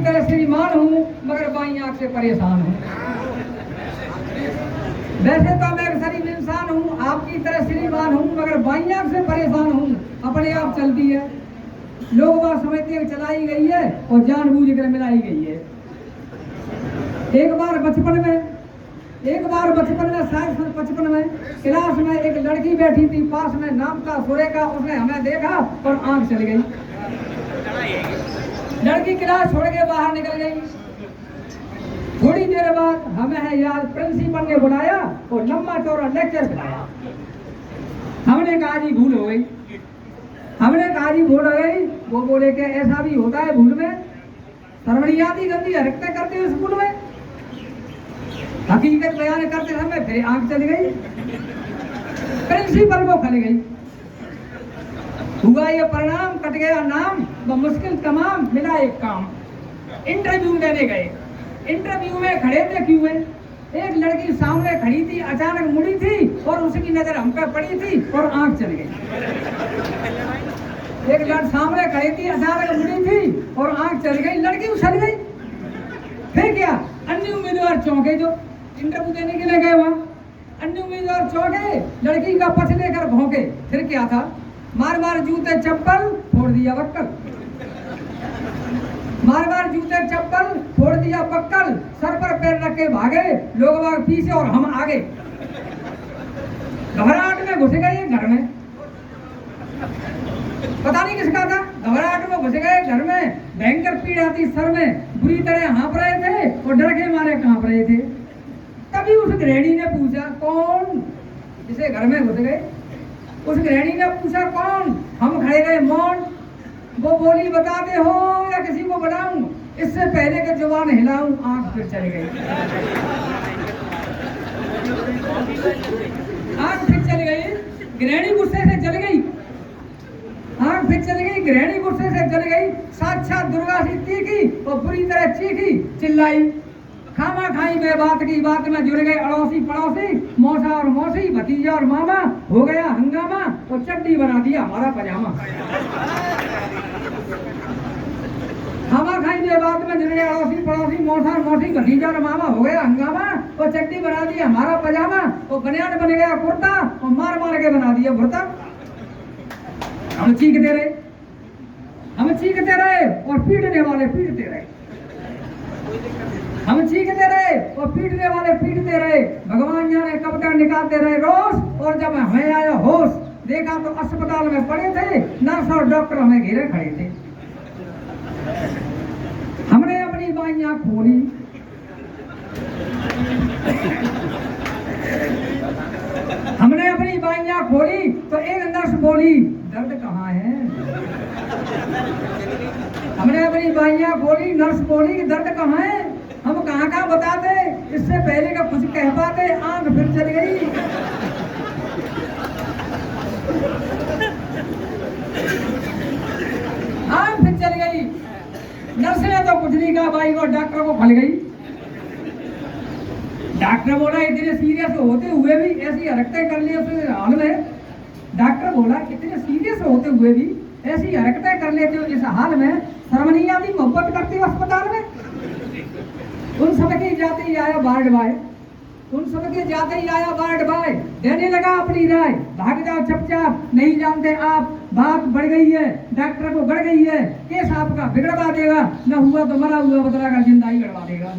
तरह श्रीमान हूँ मगर बाई आंख से परेशान हूँ। वैसे तो मैं एक शरीफ इंसान हूँ, आपकी तरह श्रीमान हूँ मगर बाई आंख से परेशान हूँ। अपने आप चलती है, लोग बात समझते हैं चलाई गई है और जानबूझ कर मिलाई गई है। एक बार बचपन में शायद 55 में क्लास में एक लड़की बैठी थी पास में, नाम था सुरेखा। उसने हमें देखा और आंख चली गई। लड़की क्लास छोड़ के बाहर निकल गई। थोड़ी देर बाद हमें है याद, प्रिंसिपल ने बुलाया और लंबा चौड़ा लेक्चर बुलाया। हमने कहा जी भूल हो गई। वो बोले कि ऐसा भी होता है भूल में, शर्मनियाती गंदी हरकतें करते हो स्कूल में। हकीकत बयान करते समय फिर आंख चली गई। प्रिंसिपल को खल गई। हुआ ये परिणाम, कट गया नाम, मुश्किल तमाम, मिला एक काम। इंटरव्यू देने गए। इंटरव्यू में खड़े थे क्यों में, एक लड़की सामने खड़ी थी, अचानक मुड़ी थी और उसकी नजर हम पे पड़ी थी और आंख चल गई। एक लड़की सामने खड़ी थी, अचानक मुड़ी थी और आंख चल गई, लड़की उछल गई। फिर क्या, अन्य उम्मीदवार चौंके जो इंटरव्यू देने के लिए गए वहां, अन्य उम्मीदवार चौंके, लड़की का पछ लेकर भौंके। फिर क्या था, मार मार जूते चप्पल फोड़ दिया बक्कल, मार मार जूते चप्पल फोड़ दिया बक्कल। सर पर पैर रख के भागे, लोग बाग पीछे और हम आगे। घबराहट में घुस गए घर में, पता नहीं किसका था। घबराहट में घुस गए घर में, भयंकर पीड़ा थी सर में, बुरी तरह हाँप रहे थे और डर के मारे कांप रहे थे। तभी उस गृहिणी ने पूछा कौन, जिसे घर में घुस गए। उस गृहिणी ने पूछा कौन, हम खड़े गए मौन। वो बोली बता दे हो या किसी को बुलाऊं, इससे पहले कि जुबान हिलाऊं आंख फिर चली गई। आंख फिर चली गई, गृहिणी गुस्से से जल गई। आंख फिर चली गई, गृहिणी गुस्से से जल गई। साक्षात दुर्गा सी तीखी और बुरी तरह चीखी, चिल्लाई। खामा खाई में बात की बात में जुड़ गए अड़ोसी पड़ोसी, मौसा और मौसी, भतीजा और मामा। हो गया हंगामा और चड्डी बना दिया हमारा पजामा। खामा खाई में बात में जुड़ गए अड़ोसी पड़ोसी, मौसा और मौसी, भतीजा और मामा। हो गया हंगामा और चड्डी बना दिया हमारा पजामा। और बनियान बन गया कुर्ता और मार मार के बना दिया भुर्ता। हम चीखते रहे और पीटने वाले पीटते रहे। हम चीखते रहे और पीटने वाले पीटते रहे। भगवान जाने कब तक निकालते रहे रोष। और जब हमें आया होश, देखा तो अस्पताल में पड़े थे, नर्स और डॉक्टर हमें घेरे खड़े थे। हमने अपनी बाइयां खोली, हमने अपनी बाइयां खोली तो एक नर्स बोली दर्द कहाँ है। हमने अपनी बाइयां खोली, नर्स बोली कि दर्द कहाँ है। हम कहाँ कहाँ बताते, इससे पहले का कुछ कह पाते, आंख फिर चल गई। आंख फिर चल गई। नर्स ने तो कुछ नहीं कहा, बाई को डॉक्टर को खल गई। डॉक्टर बोला इतने सीरियस होते हुए भी ऐसी हरकतें कर ली उस हाल में। डॉक्टर बोला इतने सीरियस होते हुए भी ऐसी हरकतें कर लेते हो इस हाल में, शर्मनियाती मोहब्बत करते हो अस्पताल में। उन सबके जाते ही आया वार्ड बॉय, उन सबके जाते ही आया वार्ड बॉय, देने लगा अपनी राय। भाग जाओ चुपचाप, नहीं जानते आप, बात बढ़ गई है, डॉक्टर को बढ़ गई है, केस आपका बिगड़वा देगा, न हुआ तो मरा हुआ बतला कर जिंदा ही गड़वा देगा।